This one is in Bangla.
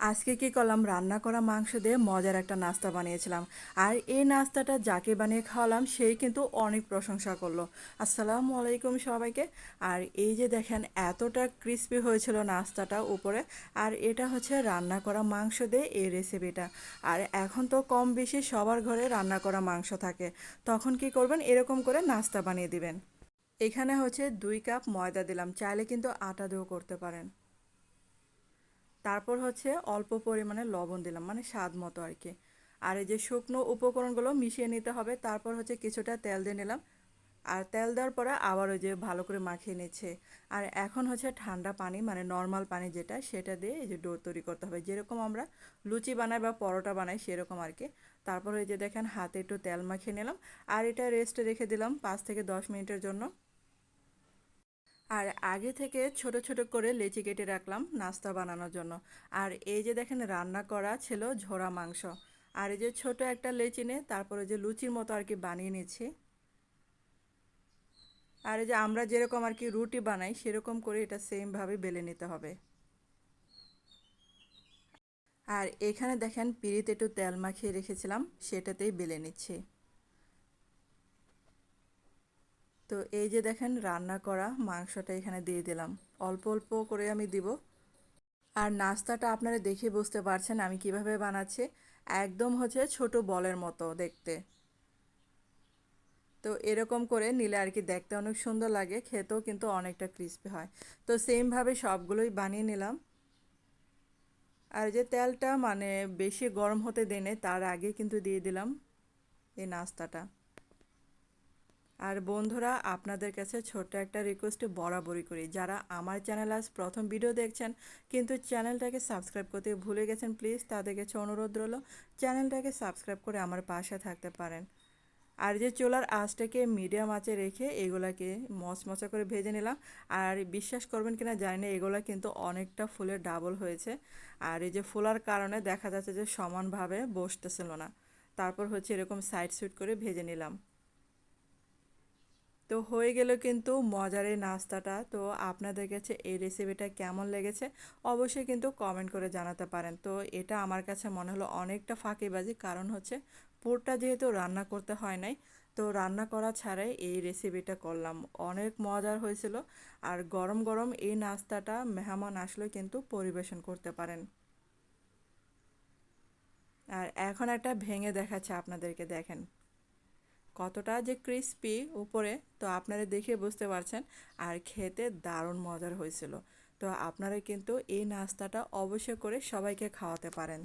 আজকে কি করলাম, রান্না করা মাংস দিয়ে মজার একটা নাস্তা বানিয়েছিলাম। আর এই নাস্তাটা যাকে বানিয়ে খাওয়ালাম সেই কিন্তু অনেক প্রশংসা করলো। আসসালামু আলাইকুম সবাইকে। আর এই যে দেখেন, এতটা ক্রিস্পি হয়েছিল নাস্তাটা উপরে। আর এটা হচ্ছে রান্না করা মাংস দিয়ে এই রেসিপিটা। আর এখন তো কম বেশি সবার ঘরে রান্না করা মাংস থাকে, তখন কি করবেন, এরকম করে নাস্তা বানিয়ে দিবেন। এখানে হচ্ছে 2 কাপ ময়দা দিলাম, চাইলে কিন্তু আটা দিয়েও করতে পারেন। তারপর হচ্ছে অল্প পরিমাণে লবণ দিলাম, মানে স্বাদ মতো আর কি। আর এই যে শুকনো উপকরণগুলো মিশিয়ে নিতে হবে। তারপর হচ্ছে কিছুটা তেল দিয়ে নিলাম। আর তেল দেওয়ার পরে আবার ওই যে ভালো করে মাখিয়ে নিচ্ছে। আর এখন হচ্ছে ঠান্ডা পানি, মানে নর্মাল পানি যেটা, সেটা দিয়ে এই যে ডো তৈরি করতে হবে, যেরকম আমরা লুচি বানাই বা পরোটা বানাই সেরকম আর কি। তারপর এই যে দেখেন, হাতে একটু তেল মাখিয়ে নিলাম। আর এটা রেস্টে রেখে দিলাম 5 থেকে 10 মিনিটের জন্য। আর আগে থেকে ছোট ছোট করে লেচি কেটে রাখলাম নাস্তা বানানোর জন্য। আর এই যে দেখেন, রান্না করা ছিল ঝোড়া মাংস। আর এই যে ছোট একটা লেচি নিয়ে তারপরে যে লুচির মতো আর কি বানিয়ে নিচ্ছি। আর এই যে আমরা যেরকম আর কি রুটি বানাই সেরকম করে এটা সেমভাবে বেলে নিতে হবে। আর এখানে দেখেন, পিঁড়িতে একটু তেল মাখিয়ে রেখেছিলাম, সেটাতেই বেলে নিচ্ছি। তো এই যে দেখেন, রান্না করা মাংসটা এখানে দিয়ে দিলাম। অল্প অল্প করে আমি দিব। আর নাস্তাটা আপনারা দেখে বুঝতে পারছেন আমি কিভাবে বানাচ্ছি। একদম হচ্ছে ছোট বলের মতো দেখতে। তো এরকম করে নিলে আর কি দেখতে অনেক সুন্দর লাগে, খেতেও কিন্তু অনেকটা ক্রিস্পি হয়। তো সেমভাবে সবগুলোই বানিয়ে নিলাম। আর যে তেলটা মানে বেশি গরম হতে দেনে, তার আগে কিন্তু দিয়ে দিলাম এই নাস্তাটা। আর বন্ধুরা, আপনাদের কাছে ছোট্ট একটা রিকোয়েস্টে বরাবরই করি, যারা আমার চ্যানেল আজ প্রথম ভিডিও দেখছেন কিন্তু চ্যানেলটাকে সাবস্ক্রাইব করতে ভুলে গেছেন, প্লিজ তাদের কাছে অনুরোধ রইল চ্যানেলটাকে সাবস্ক্রাইব করে আমার পাশে থাকতে পারেন। আর যে চুলার আঁচটাকে মিডিয়াম আঁচে রেখে এগুলাকে মচমচা করে ভেজে নিলাম। আর বিশ্বাস করবেন কিনা জানি না, এগুলা কিন্তু অনেকটা ফুলে ডাবল হয়েছে। আর এই যে ফোলার কারণে দেখা যাচ্ছে যে সমানভাবে বসতেছিল না। তারপর হচ্ছে এরকম সাইড সুইড করে ভেজে নিলাম। তো হয়ে গেল কিন্তু মজার এই নাস্তাটা। তো আপনাদের কাছে এই রেসিপিটা কেমন লেগেছে অবশ্যই কিন্তু কমেন্ট করে জানাতে পারেন। তো এটা আমার কাছে মনে হলো অনেকটা ফাঁকিবাজি, কারণ হচ্ছে পুরটা যেহেতু রান্না করতে হয় নাই, তো রান্না করা ছাড়াই এই রেসিপিটা করলাম। অনেক মজার হয়েছিল। আর গরম গরম এই নাস্তাটা মেহমান আসলে কিন্তু পরিবেশন করতে পারেন। আর এখন একটা ভেঙে দেখাচ্ছে আপনাদেরকে, দেখেন কতটা যে ক্রিস্পি উপরে, তো আপনারা দেখে বুঝতে পারছেন। আর খেতে দারুণ মজার হয়েছিল। তো আপনারা কিন্তু এই নাস্তাটা অবশ্যই করে সবাইকে খাওয়াতে পারেন।